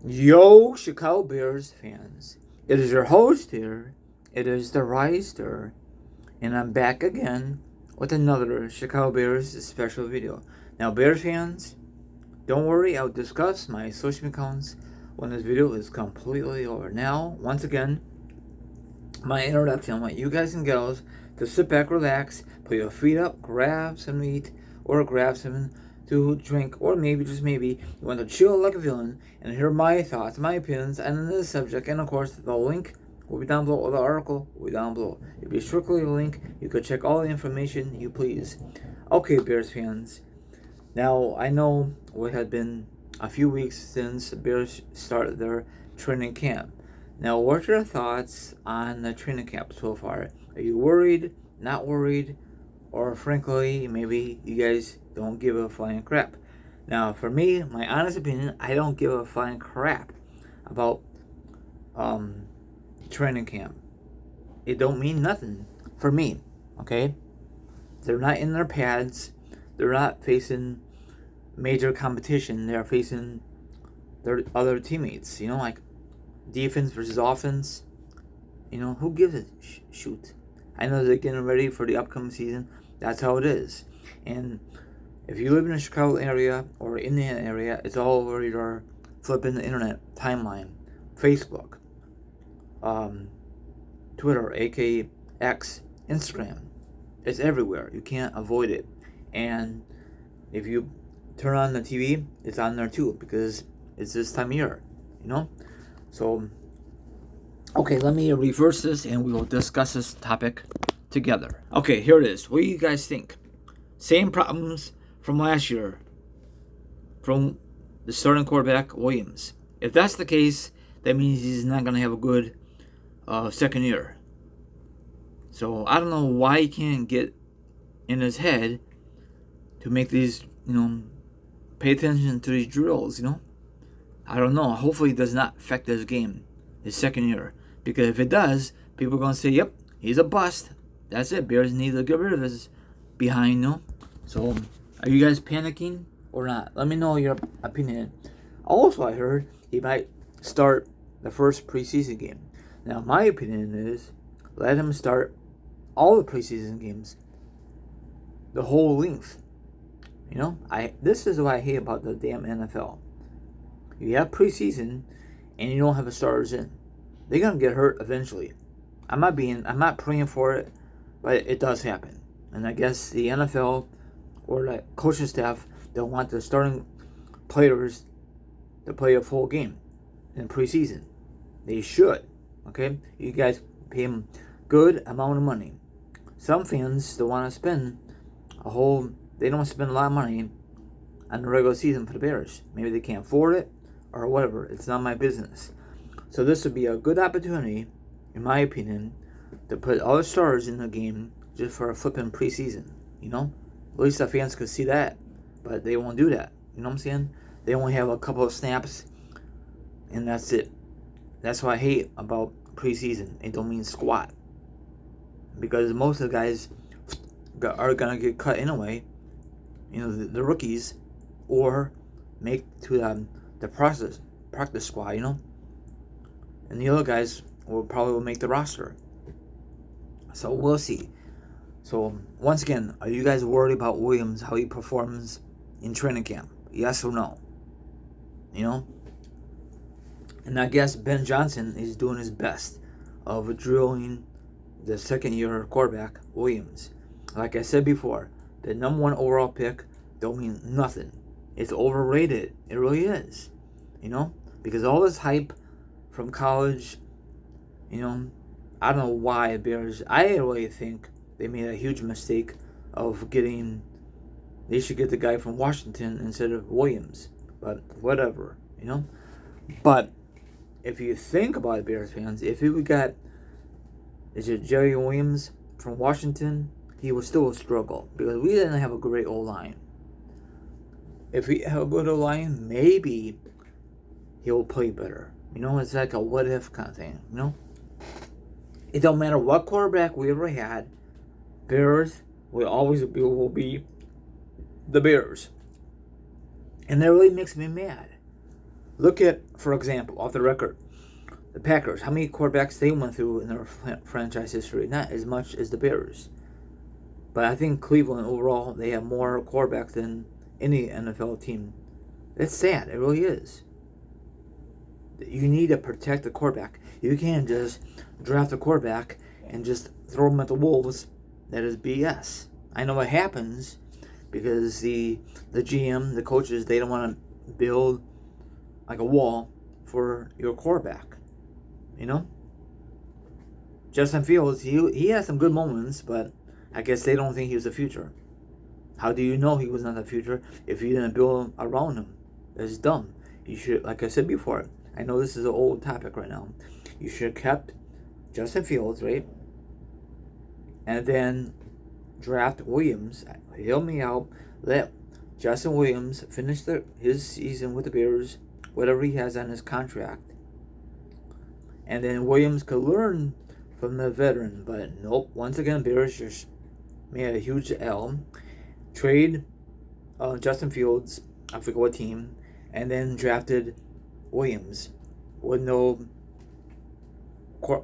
Yo, Chicago Bears fans. It is your host here. It is the Riser, and I'm back again with another Chicago Bears special video. Now, Bears fans, don't worry, I'll discuss my social accounts when this video is completely over. Now, once again, my introduction. I want you guys and girls to sit back, relax, put your feet up, grab some meat, or grab some to drink, or maybe, just maybe, you want to chill like a villain and hear my thoughts, my opinions, and this subject. And of course, the link will be down below, or the article will be down below. It'll be strictly a link. You could check all the information you please. Okay, Bears fans. Now, I know it had been a few weeks since the Bears started their training camp. Now, what's your thoughts on the training camp so far? Are you worried, not worried, or frankly, maybe you guys don't give a flying crap? Now, for me, my honest opinion, I don't give a flying crap about training camp. It don't mean nothing for me, okay? They're not in their pads. They're not facing major competition. They're facing their other teammates, like defense versus offense. Who gives a shoot? I know they're getting ready for the upcoming season. That's how it is. And if you live in the Chicago area or Indiana area, it's all over your flipping the internet timeline. Facebook, Twitter, aka X, Instagram. It's everywhere. You can't avoid it. And if you turn on the TV, it's on there too, because it's this time of year, So, okay, let me reverse this and we will discuss this topic together. Okay, here it is. What do you guys think? Same problems from last year from the starting quarterback, Williams. If that's the case, that means he's not going to have a good second year. So, I don't know why he can't get in his head to make these, pay attention to these drills, I don't know. Hopefully it does not affect his game, his second year. Because if it does, people are going to say, yep, he's a bust. That's it. Bears need to get rid of his behind, So, are you guys panicking or not? Let me know your opinion. Also, I heard he might start the first preseason game. Now, my opinion is let him start all the preseason games, the whole length. This is what I hate about the damn NFL. You have preseason, and you don't have the starters in. They're gonna get hurt eventually. I'm not praying for it, but it does happen. And I guess the NFL or the coaching staff don't want the starting players to play a full game in preseason. They should. Okay, you guys pay them good amount of money. Some fans don't want to spend they don't spend a lot of money on the regular season for the Bears. Maybe they can't afford it or whatever. It's not my business. So this would be a good opportunity, in my opinion, to put all the stars in the game just for a flipping preseason. At least the fans could see that, but they won't do that. You know what I'm saying? They only have a couple of snaps, and that's it. That's what I hate about preseason. It don't mean squat, because most of the guys are gonna get cut anyway. The rookies, or make to the practice squad, and the other guys will make the roster. So we'll see. So once again, are you guys worried about Williams, how he performs in training camp? Yes or no? And I guess Ben Johnson is doing his best of drilling the second-year quarterback, Williams. Like I said before, the number one overall pick don't mean nothing. It's overrated. It really is. Because all this hype from college, I don't know why Bears. I really think they made a huge mistake of they should get the guy from Washington instead of Williams. But whatever, But if you think about it, Bears fans, if we got, is it Jerry Williams from Washington, he was still a struggle because we didn't have a great O-line. If we have a good O-line, maybe he'll play better. It's like a what-if kind of thing, It don't matter what quarterback we ever had, Bears will be the Bears. And that really makes me mad. Look at, for example, off the record, the Packers. How many quarterbacks they went through in their franchise history? Not as much as the Bears. But I think Cleveland overall, they have more quarterbacks than any NFL team. It's sad. It really is. You need to protect the quarterback. You can't just draft a quarterback and just throw him at the wolves. That is BS. I know what happens because the GM, the coaches, they don't want to build like a wall for your quarterback. You know? Justin Fields, he has some good moments, but I guess they don't think he was the future. How do you know he was not the future if you didn't build around him? That's dumb. You should, like I said before, I know this is an old topic right now. You should have kept Justin Fields, right? And then draft Williams. Hear me out. Let Justin Williams finish his season with the Bears, whatever he has on his contract. And then Williams could learn from the veteran. But nope. Once again, Bears just made a huge L. Trade Justin Fields, I forget what team, and then drafted Williams with no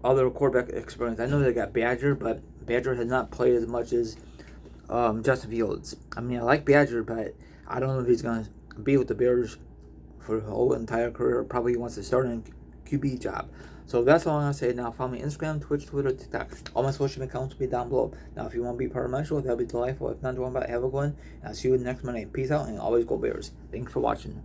other quarterback experience. I know they got Badger, but Badger has not played as much as Justin Fields. I mean, I like Badger, but I don't know if he's going to be with the Bears for the whole entire career. Probably wants to start a QB job. So that's all I'm going to say now. Follow me on Instagram, Twitch, Twitter, TikTok. All my social accounts will be down below. Now, if you want to be part of my show, that'll be delightful. If not, don't worry about it. Have a good one. And I'll see you next Monday. Peace out, and always go Bears. Thanks for watching.